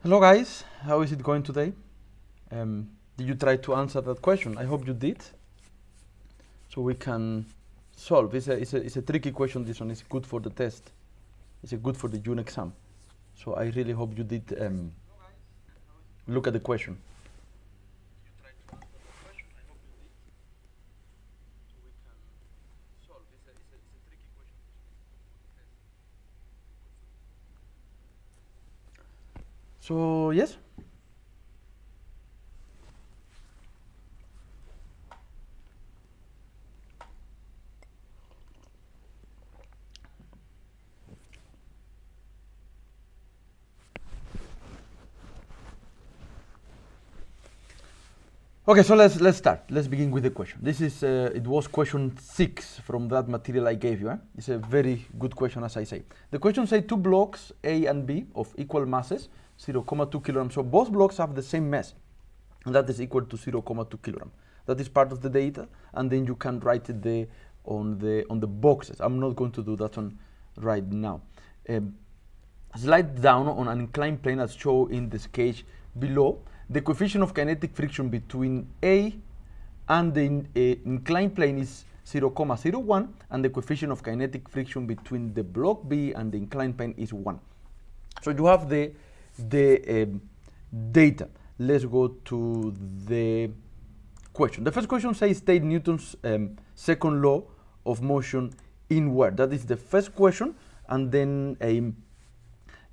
Hello guys, how is it going today? Did you try to answer that question? I hope you did. So we can solve. It's a tricky question, this one. It's good for the test. It's good for the June exam. So I really hope you did look at the question. So yes. Okay, so let's start. Let's begin with the question. This is it was question 6 from that material I gave you. It's a very good question, as I say. The question says two blocks A and B of equal masses, 0.2 kilograms. So both blocks have the same mass, and that is equal to 0.2 kilogram. That is part of the data, and then you can write it on the boxes. I'm not going to do that one right now. Slide down on an inclined plane as shown in the sketch below. The coefficient of kinetic friction between A and the inclined plane is 0.01, and the coefficient of kinetic friction between the block B and the inclined plane is 1. So you have the data. Let's go to the question. The first question says state Newton's second law of motion inward. That is the first question, and then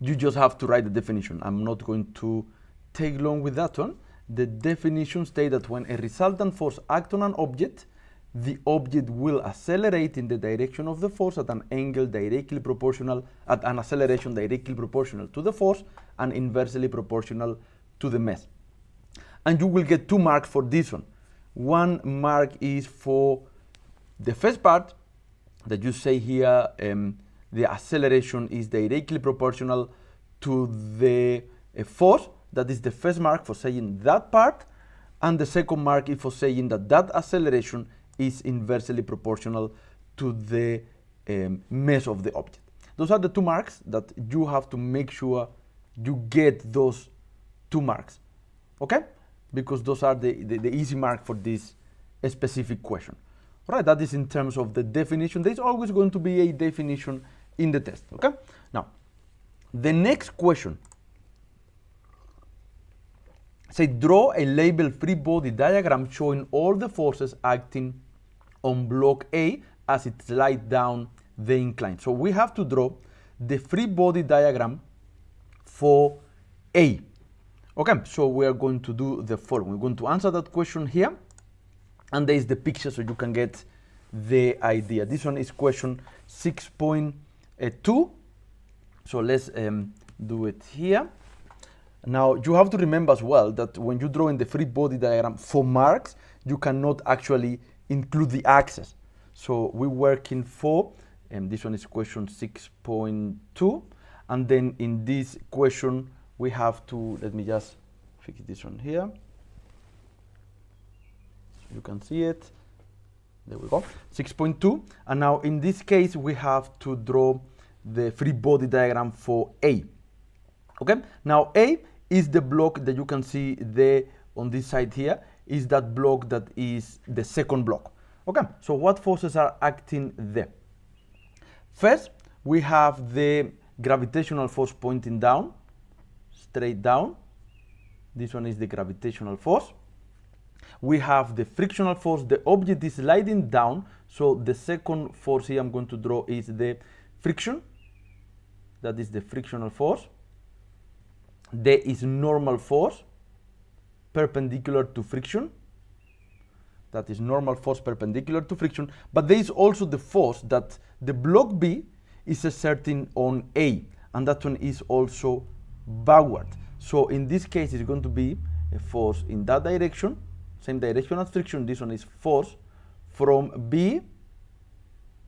you just have to write the definition. I'm not going to take long with that one. The definition states that when a resultant force acts on an object, the object will accelerate in the direction of the force at an angle directly proportional, at an acceleration directly proportional to the force and inversely proportional to the mass. And you will get 2 marks for this one. 1 mark is for the first part that you say here, the acceleration is directly proportional to the force. That is the first mark for saying that part, and the second mark is for saying that that acceleration is inversely proportional to the mass of the object. Those are the 2 marks that you have to make sure you get those 2 marks, okay? Because those are the easy mark for this specific question. All right, that is in terms of the definition. There's always going to be a definition in the test, okay? Now, the next question. Say, draw a labeled free body diagram showing all the forces acting on block A as it slides down the incline. So we have to draw the free body diagram for A. Okay, so we are going to do the following. We're going to answer that question here, and there is the picture so you can get the idea. This one is question 6.2. So let's do it here. Now, you have to remember as well that when you draw in the free body diagram for marks, you cannot actually include the axis. So we're working for, this one is question 6.2. And then in this question, we have to, let me just fix this one here. So you can see it. There we go, 6.2. And now in this case, we have to draw the free body diagram for A. Okay, now A is the block that you can see there on this side here, is that block that is the second block. Okay, so what forces are acting there? First, we have the gravitational force pointing down, straight down. This one is the gravitational force. We have the frictional force. The object is sliding down, so the second force here I'm going to draw is the friction. That is the frictional force. There is normal force perpendicular to friction. That is normal force perpendicular to friction. But there is also the force that the block B is exerting on A, and that one is also backward. So in this case, it's going to be a force in that direction, same direction as friction. This one is force from B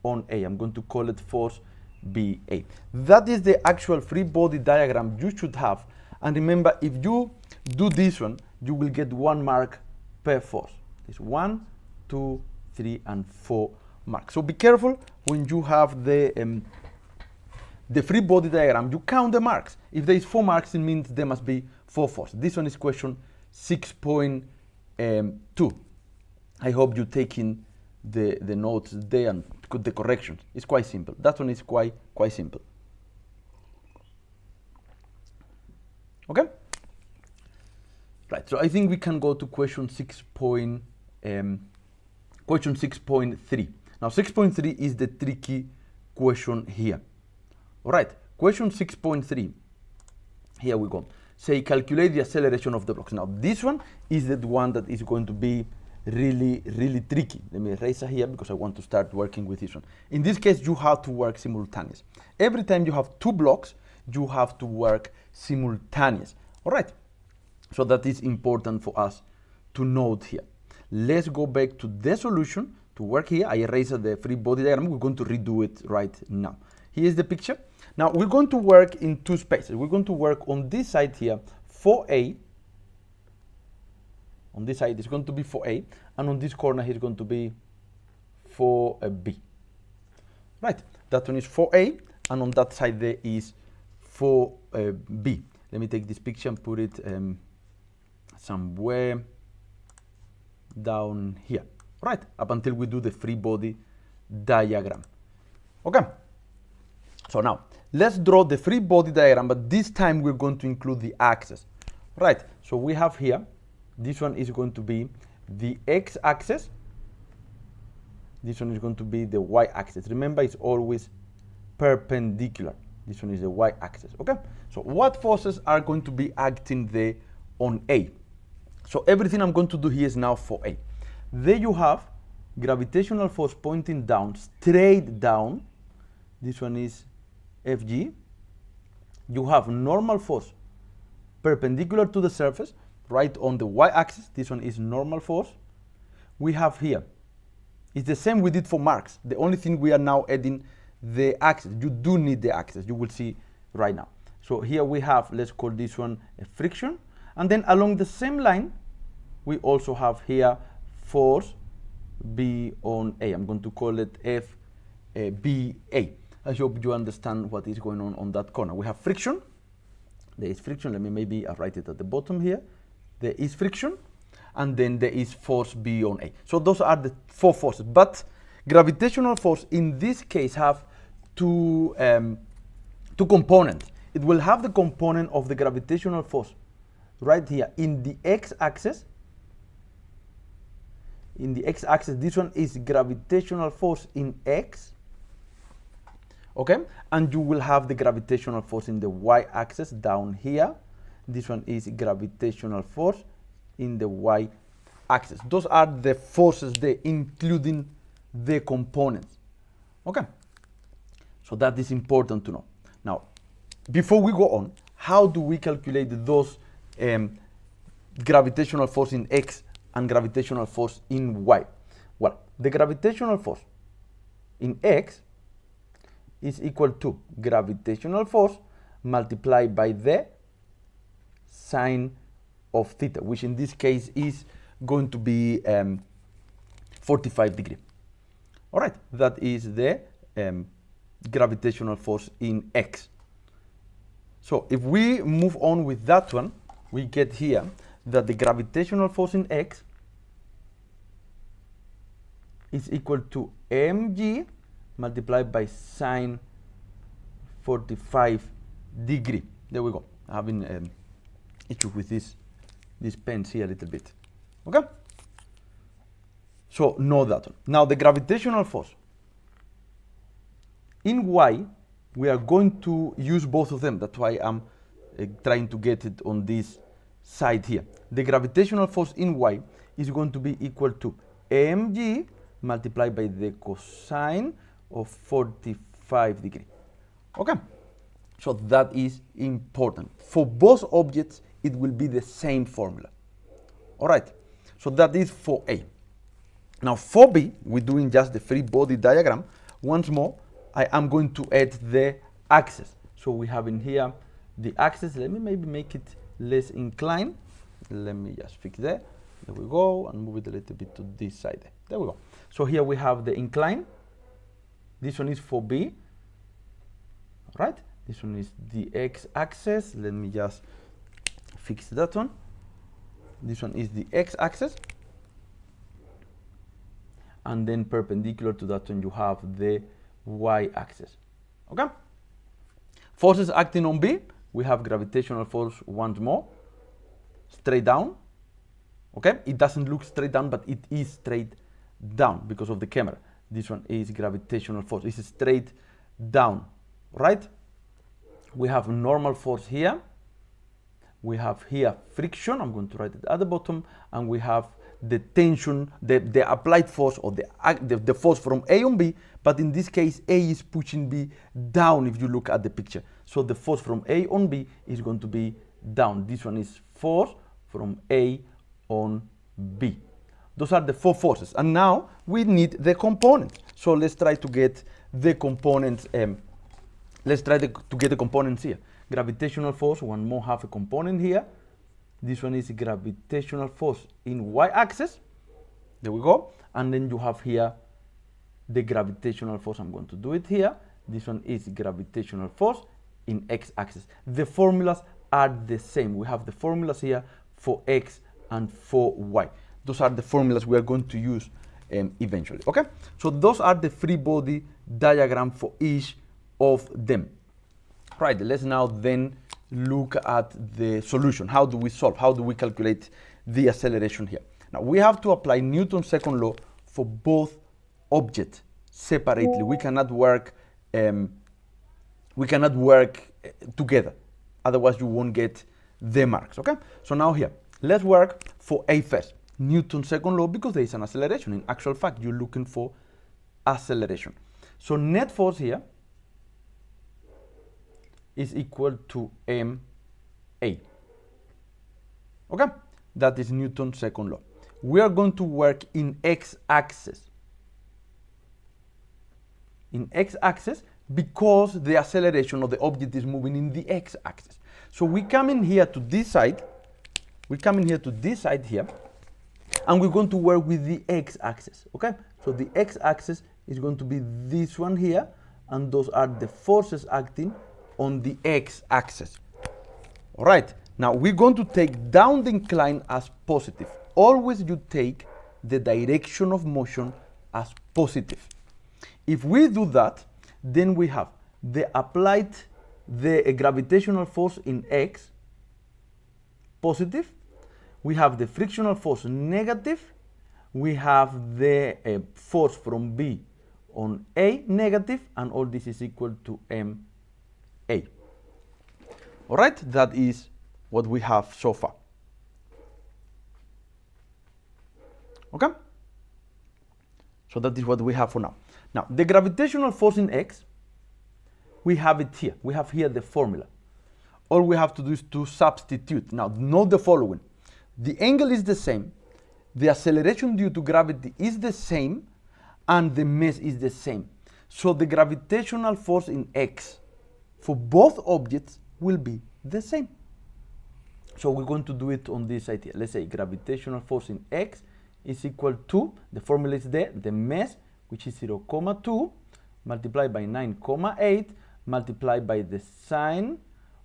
on A. I'm going to call it force BA. That is the actual free body diagram you should have. And remember, if you do this one, you will get 1 mark per force. It's 1, 2, 3, and 4 marks. So be careful when you have the the free body diagram, you count the marks. If there is 4 marks, it means there must be 4 forces. This one is question 6.2. I hope you're taking the notes there and the corrections. It's quite simple. That one is quite simple. Okay? Right, so I think we can go to question 6.3. Now 6.3 is the tricky question here. All right, question 6.3. Here we go. Say calculate the acceleration of the blocks. Now this one is the one that is going to be really tricky. Let me erase it here because I want to start working with this one. In this case, you have to work simultaneous. Every time you have 2 blocks, you have to work simultaneous. All right, so that is important for us to note here. Let's go back to the solution to work here. I erased the free body diagram. We're going to redo it right now. Here's the picture. Now we're going to work in 2 spaces. We're going to work on this side here, 4A. On this side, it's going to be 4A, and on this corner, it's going to be 4B. Right, that one is 4A, and on that side there is 4B. Let me take this picture and put it somewhere down here. Right, up until we do the free body diagram. Okay, so now let's draw the free body diagram, but this time we're going to include the axis. Right, so we have here, this one is going to be the x-axis. This one is going to be the y-axis. Remember, it's always perpendicular. This one is the y-axis, okay? So what forces are going to be acting there on A? So everything I'm going to do here is now for A. There you have gravitational force pointing down, straight down. This one is Fg. You have normal force perpendicular to the surface, right on the y-axis. This one is normal force. We have here, it's the same we did for marks. The only thing we are now adding the axis. You do need the axis. You will see right now. So here we have, let's call this one a friction. And then along the same line, we also have here force B on A. I'm going to call it FBA. I hope you understand what is going on that corner. We have friction. There is friction. Let me maybe write it at the bottom here. There is friction. And then there is force B on A. So those are the 4 forces. But gravitational force in this case have two components. It will have the component of the gravitational force right here in the x-axis. In the x-axis, this one is gravitational force in x. Okay, and you will have the gravitational force in the y-axis down here. This one is gravitational force in the y-axis. Those are the forces there, including the components. Okay, so that is important to know. Now, before we go on, how do we calculate those gravitational force in x and gravitational force in y? Well, the gravitational force in x is equal to gravitational force multiplied by the sine of theta, which in this case is going to be 45 degrees. All right, that is the gravitational force in x. So if we move on with that one, we get here that the gravitational force in x is equal to mg multiplied by sine 45 degree. There we go. Having issue with these pens here a little bit. Okay? So know that one. Now the gravitational force in y, we are going to use both of them. That's why I'm trying to get it on this side here. The gravitational force in y is going to be equal to mg multiplied by the cosine of 45 degrees. Okay, so that is important. For both objects, it will be the same formula. All right, so that is for A. Now for B, we're doing just the free body diagram. Once more, I am going to add the axis. So we have in here the axis. Let me maybe make it less inclined. Let me just fix that. There we go, and move it a little bit to this side. There we go. So here we have the incline. This one is for B. right? This one is the x-axis. Let me just fix that one. This one is the x-axis, and then perpendicular to that one you have the y-axis. Okay? Forces acting on B, we have gravitational force once more, straight down. Okay? It doesn't look straight down, but it is straight down because of the camera. This one is gravitational force. It's straight down, right? We have normal force here. We have here friction. I'm going to write it at the bottom. And we have the tension, the applied force, or the force from A on B. But in this case, A is pushing B down if you look at the picture. So the force from A on B is going to be down. This one is force from A on B. Those are the four forces. And now we need the components. So let's try to get the components. Let's try to get the components here. Gravitational force, one more have a component here. This one is gravitational force in y-axis. There we go. And then you have here the gravitational force. I'm going to do it here. This one is gravitational force in x-axis. The formulas are the same. We have the formulas here for x and for y. Those are the formulas we are going to use eventually. Okay? So those are the free body diagram for each of them. Right, let's now then look at the solution. How do we solve? How do we calculate the acceleration here? Now we have to apply Newton's second law for both objects separately. We cannot work together. Otherwise you won't get the marks. Okay? So now here, let's work for A first. Newton's second law, because there is an acceleration. In actual fact, you're looking for acceleration. So net force here is equal to ma. Okay? That is Newton's second law. We are going to work in x-axis. In x-axis because the acceleration of the object is moving in the x-axis. So we come in here to this side. We come in here to this side here. And we're going to work with the x-axis. Okay? So the x-axis is going to be this one here. And those are the forces acting on the x-axis. All right, now we're going to take down the incline as positive. Always you take the direction of motion as positive. If we do that, then we have the gravitational force in x, positive. We have the frictional force negative. We have the force from B on A negative, and all this is equal to ma. All right, that is what we have so far. Okay? So that is what we have for now. Now, the gravitational force in x, we have it here. We have here the formula. All we have to do is to substitute. Now, note the following. The angle is the same, the acceleration due to gravity is the same, and the mass is the same. So the gravitational force in x for both objects will be the same. So we're going to do it on this side here. Let's say gravitational force in x is equal to, the formula is there, the mass, which is 0,2, multiplied by 9,8, multiplied by the sine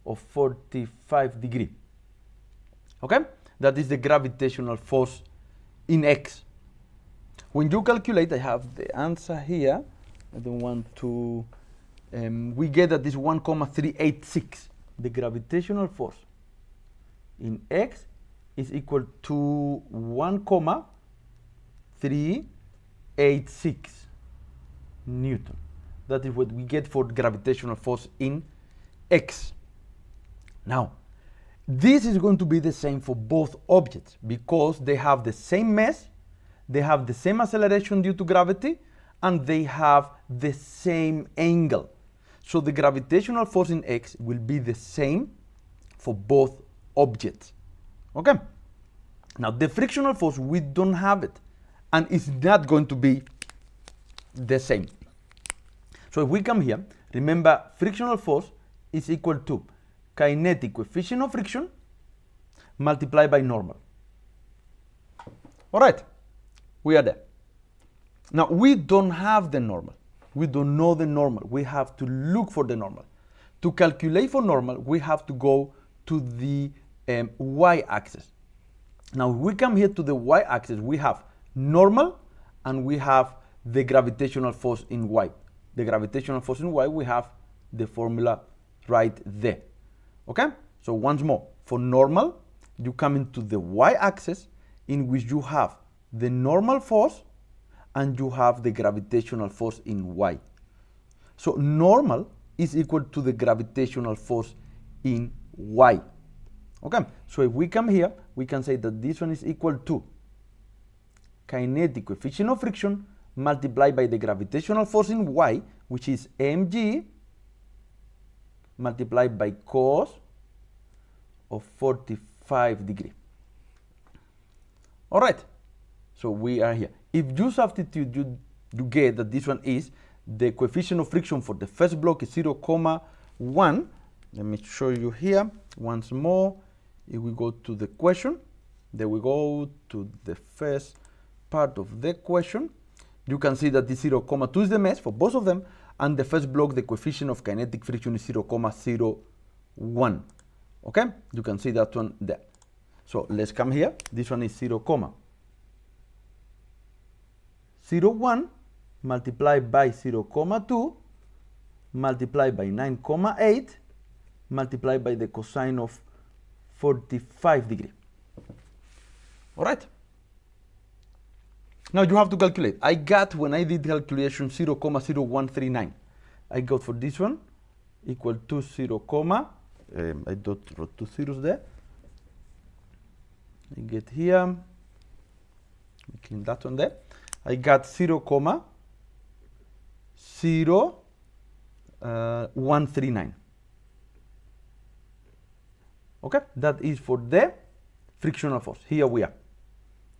of 45 degrees. Okay? That is the gravitational force in x. When you calculate, I have the answer here. I don't want to, we get that this 1,386. The gravitational force in x is equal to 1,386 Newton. That is what we get for gravitational force in x. Now, this is going to be the same for both objects because they have the same mass, they have the same acceleration due to gravity, and they have the same angle. So the gravitational force in x will be the same for both objects. Okay? Now the frictional force, we don't have it, and it's not going to be the same. So if we come here, remember frictional force is equal to kinetic coefficient of friction multiplied by normal. All right, we are there. Now we don't have the normal. We don't know the normal. We have to look for the normal. to calculate for normal, we have to go to the y-axis. Now, if we come here to the y-axis, we have normal and we have the gravitational force in y. The gravitational force in y, we have the formula right there. Okay? So once more, for normal, you come into the y-axis in which you have the normal force and you have the gravitational force in y. So normal is equal to the gravitational force in y. Okay, so if we come here, we can say that this one is equal to kinetic coefficient of friction multiplied by the gravitational force in y, which is mg multiplied by cos of 45 degrees. All right, so we are here. If you substitute, you get that this one is the coefficient of friction for the first block is 0.1. Let me show you here once more. If we go to the question, then we go to the first part of the question, you can see that the 0.2 is the mass for both of them, and the first block, the coefficient of kinetic friction is 0.01. Okay, you can see that one there. So let's come here. This one is 0.01 multiplied by 0.2 multiplied by 9.8 multiplied by the cosine of 45 degrees. All right. Now you have to calculate. I got, when I did calculation, 0.0139. I got for this one equal to 0, I wrote 2 zeros there. I get here, clean that one there. I got 0.0139. Okay, that is for the frictional force. Here we are.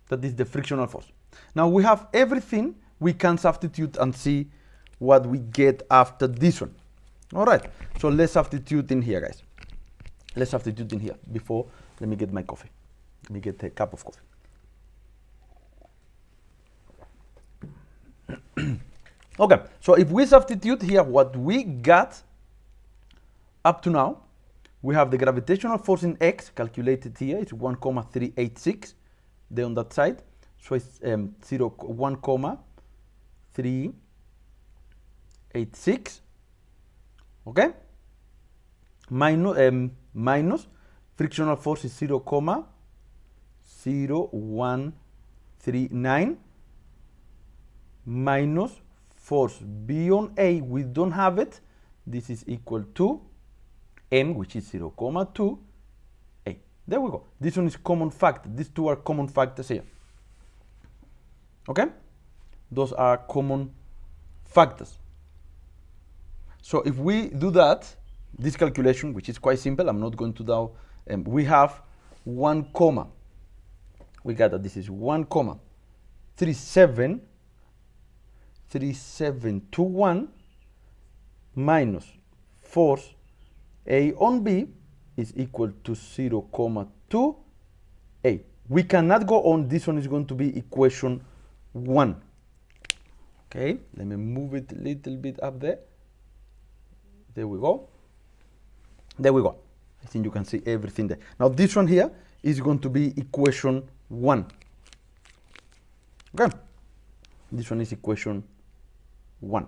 That is the frictional force. Now we have everything. We can substitute and see what we get after this one. All right, so let's substitute in here, guys. Let's substitute in here. Before, let me get my coffee. Let me get a cup of coffee. Okay, so if we substitute here what we got up to now, we have the gravitational force in X calculated here. It's 1.386 there on that side. So it's 1.386. Okay? Minus frictional force is 0.0139 minus force B on A, we don't have it. This is equal to M, which is 0.2 A. There we go. This one is common factor. These two are common factors here. Okay? Those are common factors. So if we do that, this calculation, which is quite simple, I'm not going to do, we have 1, we got that this is 1,3721 minus force A on B is equal to 0.2 A. We cannot go on. This one is going to be equation 1. Okay, let me move it a little bit up there. There we go. There we go. I think you can see everything there. Now this one here is going to be equation 1. Okay, this one is equation 1.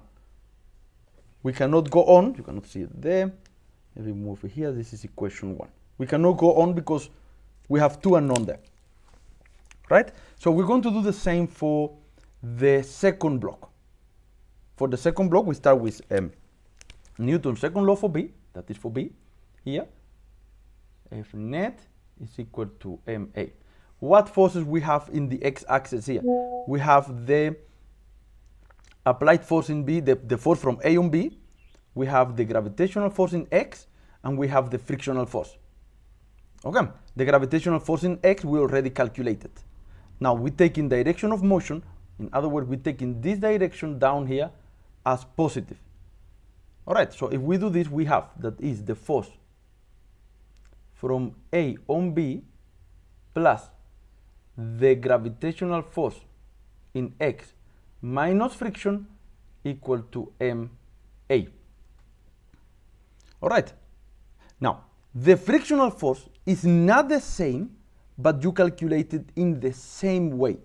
We cannot go on. You cannot see it there. Let me move it here. This is equation 1. We cannot go on because we have 2 unknown there. Right? So we're going to do the same for the second block. For the second block, we start with Newton's second law for B. That is for B. Here, F net is equal to MA. What forces we have in the x-axis here? We have the applied force in B, the force from A on B. We have the gravitational force in X, and we have the frictional force. Okay, the gravitational force in X we already calculated. Now we take in direction of motion. In other words, we take in this direction down here as positive. All right, so if we do this, we have that is the force from A on B plus the gravitational force in X minus friction equal to MA. All right. Now, the frictional force is not the same, but you calculate it in the same way.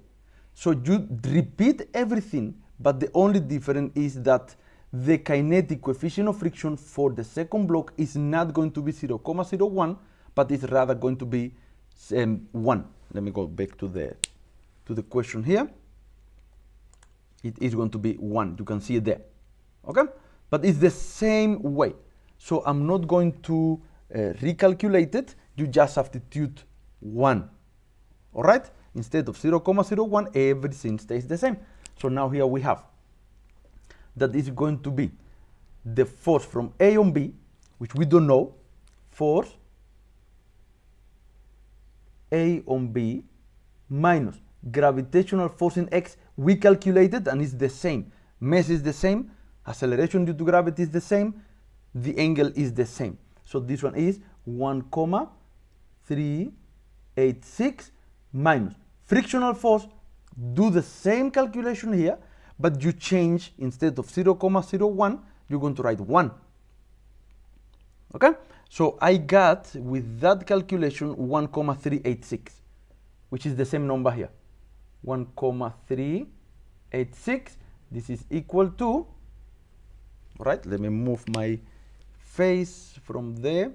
So you repeat everything, but the only difference is that the kinetic coefficient of friction for the second block is not going to be 0.01, but it's rather going to be 1. Let me go back to the question here. It is going to be 1. You can see it there. Okay? But it's the same way. So I'm not going to recalculate it. You just substitute 1. All right? Instead of 0.01, everything stays the same. So now here we have that is going to be the force from A on B, which we don't know, force A on B minus gravitational force in X. We calculated and it's the same. Mass is the same. Acceleration due to gravity is the same. The angle is the same. So this one is 1,386 minus frictional force. Do the same calculation here, but you change, instead of 0.01, you're going to write 1. Okay? So I got, with that calculation, 1,386, which is the same number here. 1,386. This is equal to, all right, let me move my face from there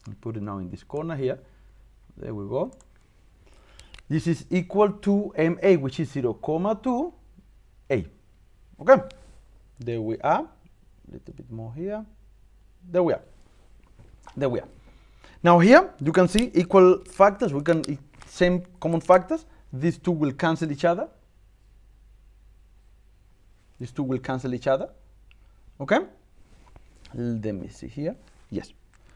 and put it now in this corner here. There we go. This is equal to MA, which is 0.2 A. Okay? There we are. A little bit more here. There we are. There we are. Now here, you can see equal factors. We can, same common factors. These two will cancel each other. These two will cancel each other. Okay? Let me see here. Yes.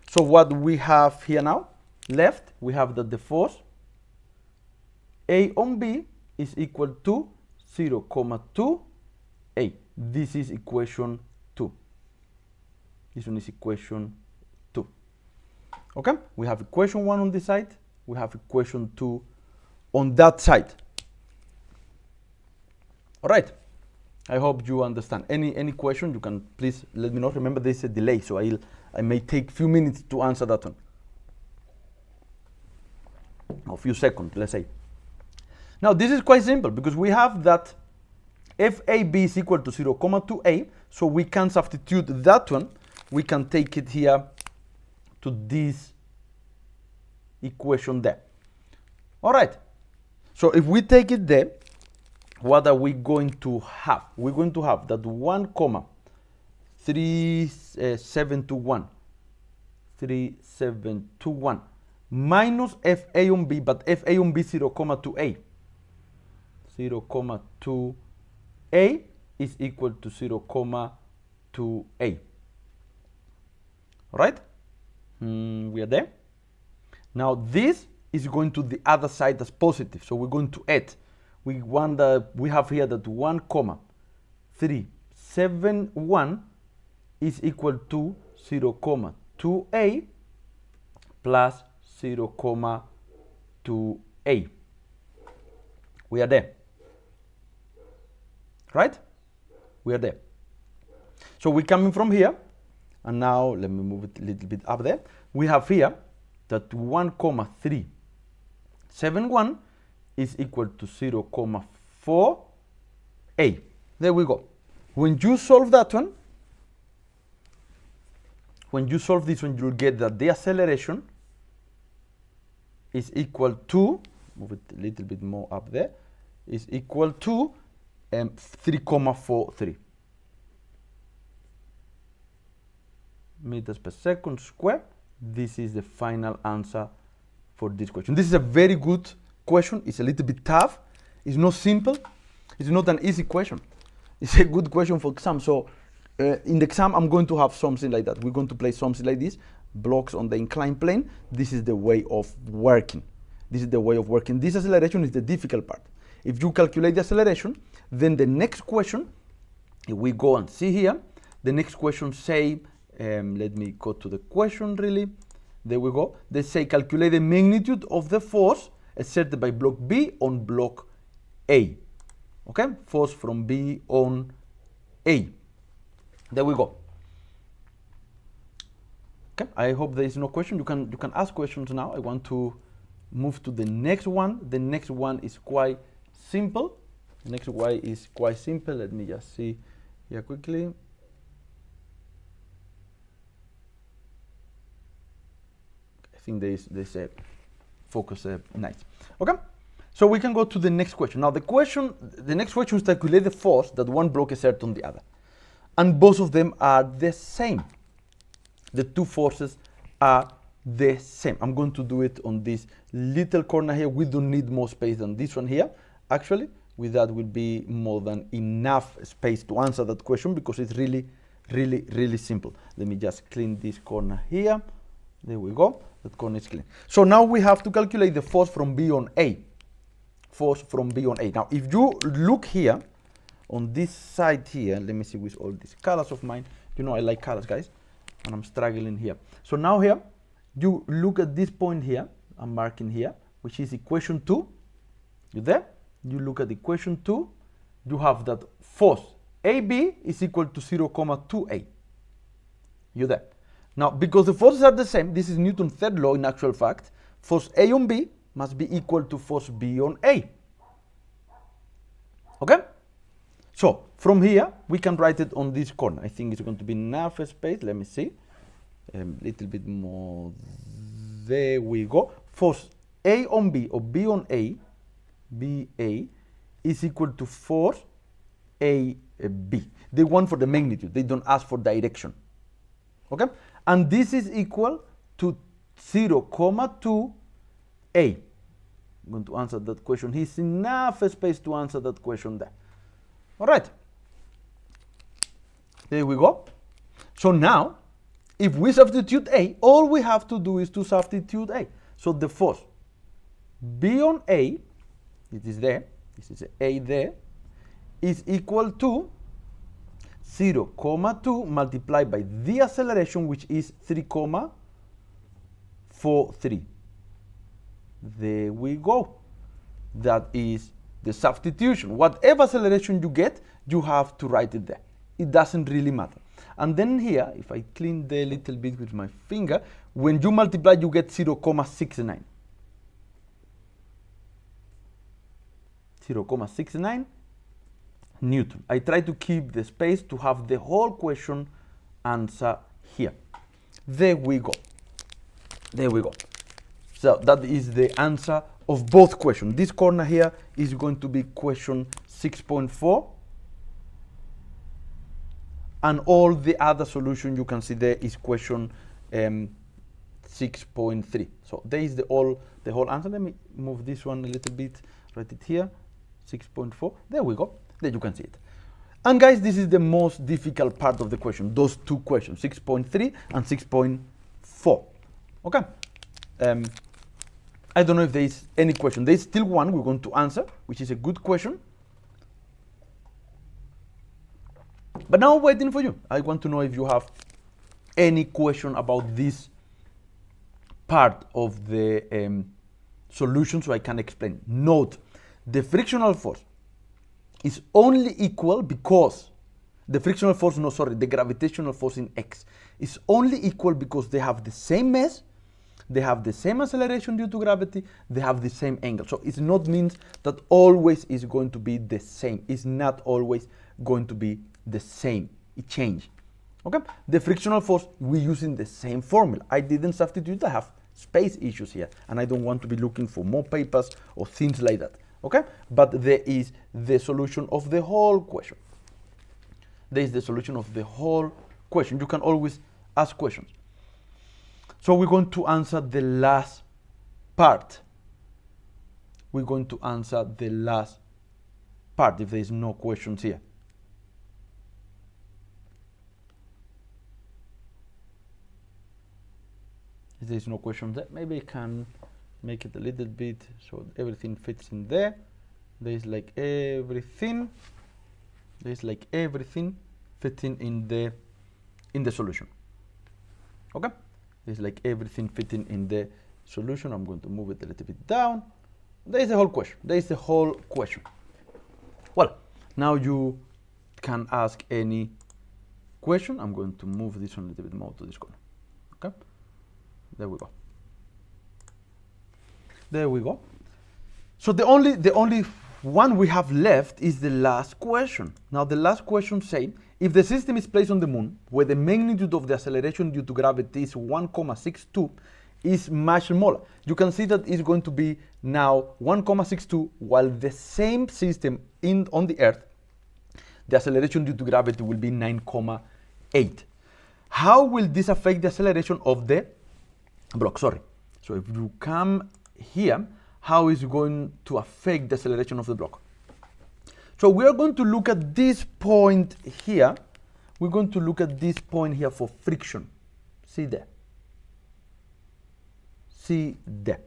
So what we have here now, left, we have that the force A on B is equal to 0.2 A. This is equation 2. This one is equation 2. Okay? We have equation 1 on this side. We have equation 2 on that side. All right. I hope you understand. Any question, you can please let me know. Remember, there is a delay, so I may take a few minutes to answer that one. A few seconds, let's say. Now, this is quite simple because we have that FAB is equal to 0.2A, so we can substitute that one. We can take it here to this equation there. All right. So if we take it there, what are we going to have? We're going to have that 1,3721 minus FA on B, but FA on B 0.2A. 0.2A is equal to 0.2A. All right? We are there. Now this is going to the other side as positive, so we're going to add. We have here that 1,371 is equal to 0.2A plus 0.2A. We are there. Right? We are there. So we're coming from here, and now let me move it a little bit up there. We have here that 1,371 is equal to 0.4A. There we go. When you solve that one, when you solve this one, you'll get that the acceleration is equal to, move it a little bit more up there, is equal to 3.43 meters per second square. This is the final answer for this question. This is a very good question. It's a little bit tough. It's not simple. It's not an easy question. It's a good question for exam. So in the exam, I'm going to have something like that. We're going to play something like this, blocks on the inclined plane. This is the way of working. This is the way of working. This acceleration is the difficult part. If you calculate the acceleration, then the next question, if we go and see here, the next question say, let me go to the question really. There we go. They say calculate the magnitude of the force exerted by block B on block A. Okay, force from B on A. There we go. Okay, I hope there is no question. You can ask questions now. I want to move to the next one. The next one is quite simple. The next one is quite simple. Let me just see here quickly. I think there's a focus nice. Okay, so we can go to the next question. Now the next question is to calculate the force that one block exerts on the other, and both of them are the same. The two forces are the same. I'm going to do it on this little corner here. We don't need more space than this one here. Actually, with that will be more than enough space to answer that question, because it's really simple. Let me just clean this corner here. There we go. That corner is clean. So now we have to calculate the force from B on A. Force from B on A. Now, if you look here on this side here, let me see with all these colors of mine. You know I like colors, guys, and I'm struggling here. So now here, you look at this point here. I'm marking here, which is equation 2. You there? You look at equation 2. You have that force AB is equal to 0,2A. You there? Now, because the forces are the same, this is Newton's third law in actual fact, force A on B must be equal to force B on A. Okay? So, from here, we can write it on this corner. I think it's going to be enough space. Let me see. A little bit more. There we go. Force A on B, or B on A, BA, is equal to force AB. They want for the magnitude. They don't ask for direction. Okay? And this is equal to 0,2A. I'm going to answer that question. Here's enough space to answer that question there. All right. There we go. So now, if we substitute A, all we have to do is to substitute A. So the force B on A, it is there, this is A there, is equal to 0,2 multiplied by the acceleration, which is 3,43. There we go. That is the substitution. Whatever acceleration you get, you have to write it there. It doesn't really matter. And then here, if I clean the little bit with my finger, when you multiply, you get 0,69. 0,69 Newton. I try to keep the space to have the whole question answer here. There we go. There we go. So that is the answer of both questions. This corner here is going to be question 6.4. And all the other solution you can see there is question 6.3. So there is the whole answer. Let me move this one a little bit, write it here, 6.4. There we go. There you can see it. And guys, this is the most difficult part of the question, those two questions, 6.3 and 6.4. Okay. I don't know if there is any question. There is still one we're going to answer, which is a good question. But now I'm waiting for you. I want to know if you have any question about this part of the solution, so I can explain. Note, the frictional force is only equal because the gravitational force in X is only equal because they have the same mass, they have the same acceleration due to gravity, they have the same angle. So it's not means that always is going to be the same. It's not always going to be the same. It changes. Okay? The frictional force, we're using the same formula. I didn't substitute. I have space issues here, and I don't want to be looking for more papers or things like that. Okay? But there is the solution of the whole question. There is the solution of the whole question. You can always ask questions. So we're going to answer the last part. We're going to answer the last part if there is no questions here. If there is no question there, maybe I can make it a little bit so everything fits in there. There is like everything. There is like everything fitting in the solution. Okay? There's like everything fitting in the solution. I'm going to move it a little bit down. There is the whole question. There is the whole question. Well, now you can ask any question. I'm going to move this one a little bit more to this corner. Okay? There we go. There we go. So the only one we have left is the last question. Now the last question says, if the system is placed on the moon, where the magnitude of the acceleration due to gravity is 1,62, is much smaller. You can see that it's going to be now 1,62, while the same system on the Earth, the acceleration due to gravity will be 9,8. How will this affect the acceleration of the block? Sorry. So if you come here, how is it going to affect the acceleration of the block? So we are going to look at this point here. We're going to look at this point here for friction. See there. See there.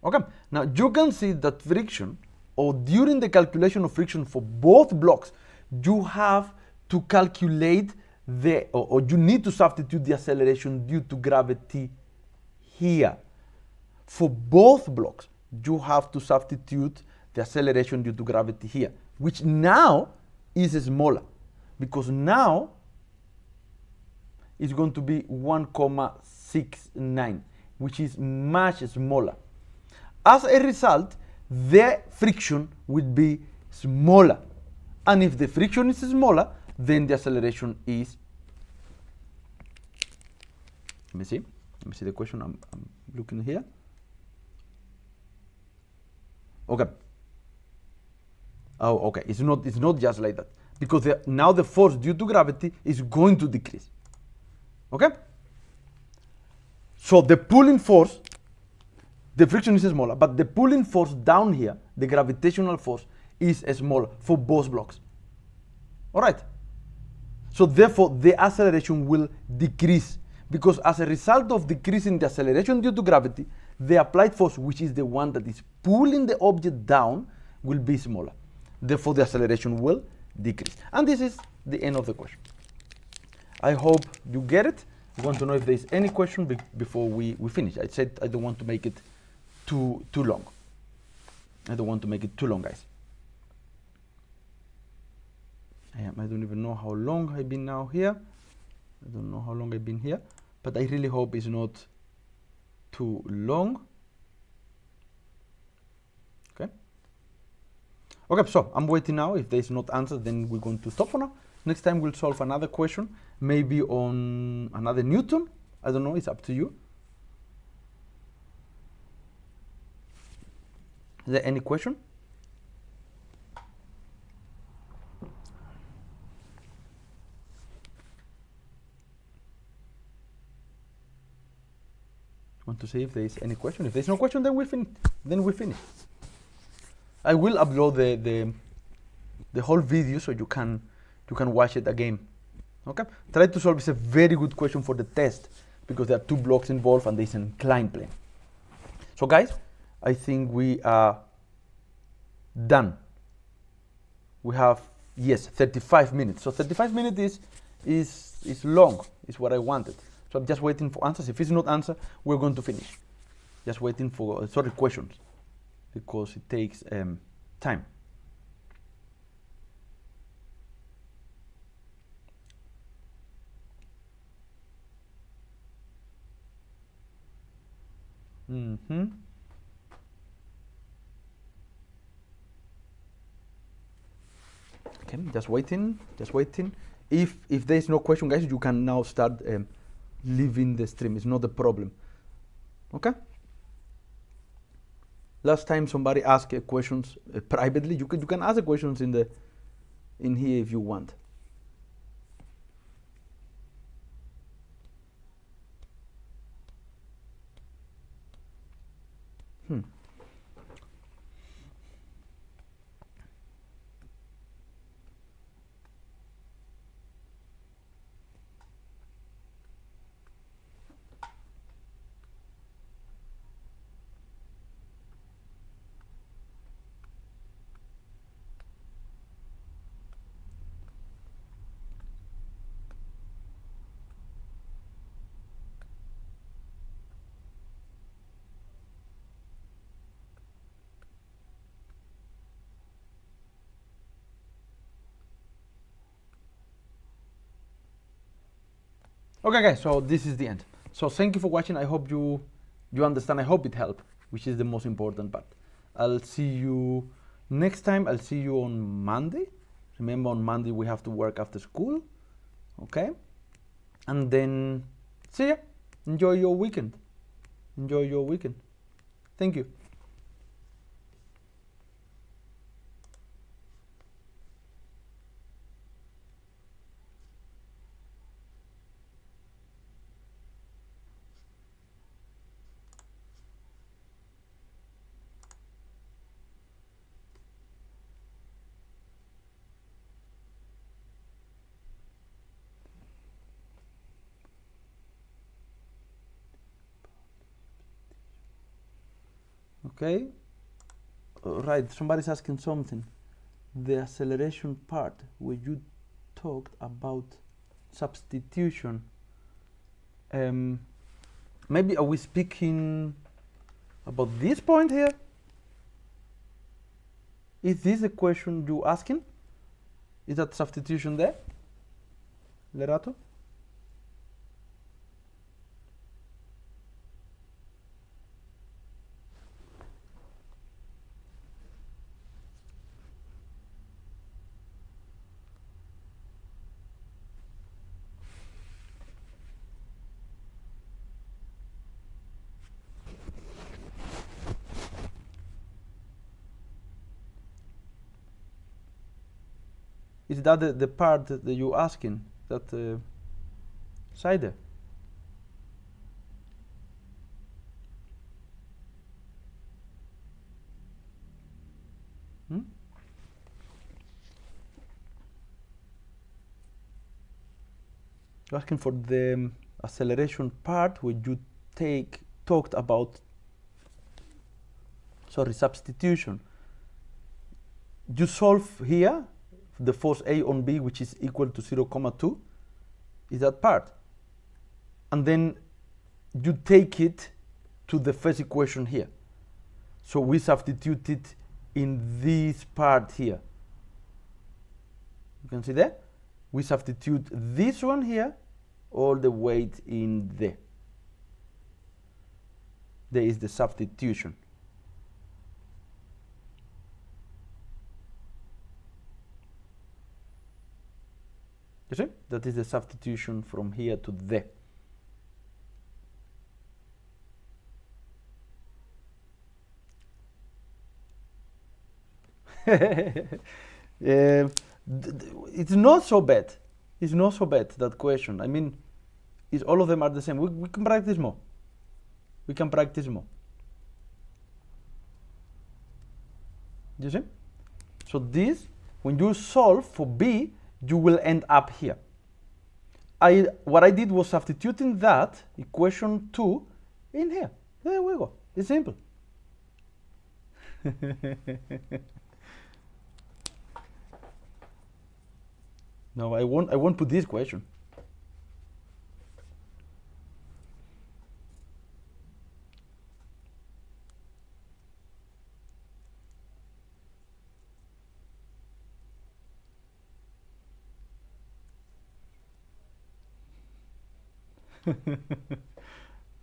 Okay. Now you can see that friction, or during the calculation of friction for both blocks, you have to calculate or you need to substitute the acceleration due to gravity here. For both blocks, you have to substitute the acceleration due to gravity here, which now is smaller, because now it's going to be 1,69, which is much smaller. As a result, the friction will be smaller. And if the friction is smaller, then the acceleration is, let me see the question. I'm looking here. Okay. Oh, okay. It's not just like that, because now the force due to gravity is going to decrease. Okay. So the pulling force, the friction is smaller, but the pulling force down here, the gravitational force, is smaller for both blocks. All right. So therefore, the acceleration will decrease, because as a result of decreasing the acceleration due to gravity, the applied force, which is the one that is pulling the object down, will be smaller. Therefore, the acceleration will decrease. And this is the end of the question. I hope you get it. I want to know if there is any question before we finish. I said I don't want to make it too long. I don't want to make it too long, guys. I don't even know how long I've been now here. I don't know how long I've been here, but I really hope it's not too long. Okay. Okay, so I'm waiting now. If there's not answer, then we're going to stop for now. Next time we'll solve another question, maybe on another Newton. I don't know, it's up to you. Is there any question? Want to see if there is any question. If there's no question, then we finish. I will upload the whole video so you can watch it again. Okay. Try to solve. It's a very good question for the test, because there are two blocks involved and there's an inclined plane. So guys, I think we are done. We have, yes, 35 minutes. So 35 minutes is long. Is what I wanted. So I'm just waiting for answers. If it's not answer, we're going to finish. Just waiting for questions, because it takes time. Okay, just waiting. If there is no question, guys, you can now start leaving the stream. It's not a problem. Okay. Last time somebody asked questions privately. You can ask the questions in here if you want. Okay, guys, so this is the end. So thank you for watching. I hope you understand. I hope it helped, which is the most important part. I'll see you next time. I'll see you on Monday. Remember, on Monday we have to work after school. Okay? And then see ya. Enjoy your weekend. Enjoy your weekend. Thank you. Okay. Right, somebody's asking something. The acceleration part where you talked about substitution. Maybe are we speaking about this point here? Is this the question you asking? Is that substitution there, Lerato? Is that the part that you're asking? That side there? Hmm? You're asking for the acceleration part where you talked about, sorry, substitution. You solve here the force A on B, which is equal to 0,2, is that part. And then you take it to the first equation here. So we substitute it in this part here. You can see that? We substitute this one here, all the weight in there. There is the substitution. You see? That is the substitution from here to there. It's not so bad. It's not so bad, that question. I mean, all of them are the same. We can practice more. We can practice more. You see? So this, when you solve for B, you will end up here. What I did was substituting that equation 2 in here. There we go. It's simple. No, I won't put this question.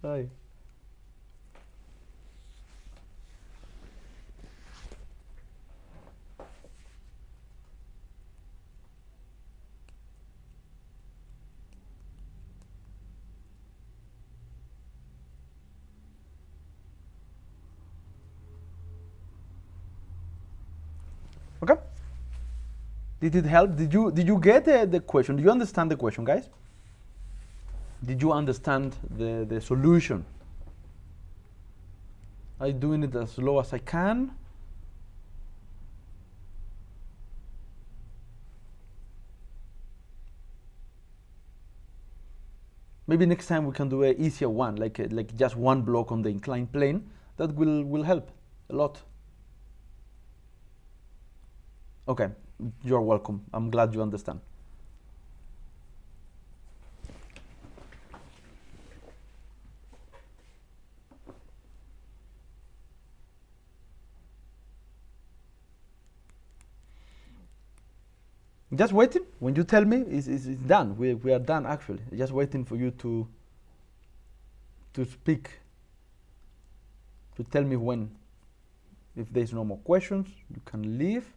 Hi. Okay. Did it help? Did you get the question? Do you understand the question, guys? Did you understand the solution? I'm doing it as low as I can. Maybe next time we can do an easier one, like just one block on the inclined plane. That will help a lot. Okay, you're welcome. I'm glad you understand. Just waiting. When you tell me, it's done. We are done, actually. Just waiting for you to to speak, to tell me when. If there's no more questions, you can leave.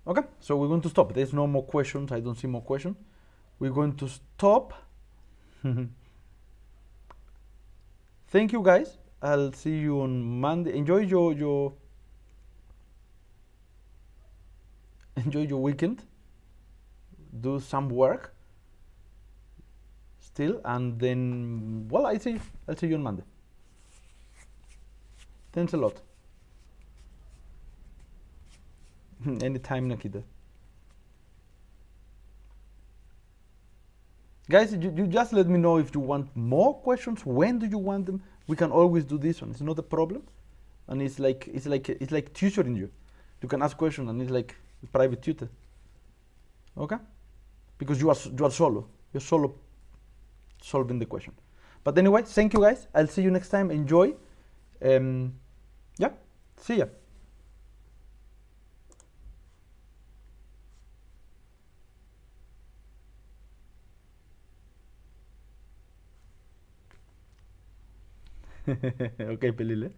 Okay, so we're going to stop. There's no more questions. I don't see more questions. We're going to stop. Thank you, guys. I'll see you on Monday. Enjoy your enjoy your weekend. Do some work still, and then, well, I'll see you on Monday. Thanks a lot. Anytime, Nikita. Guys, you just let me know if you want more questions. When do you want them? We can always do this one. It's not a problem, and it's like tutoring you. You can ask questions, and it's like a private tutor. Okay, because you are solo. You're solo solving the question. But anyway, thank you, guys. I'll see you next time. Enjoy. Yeah, see ya. Ok, Pelile.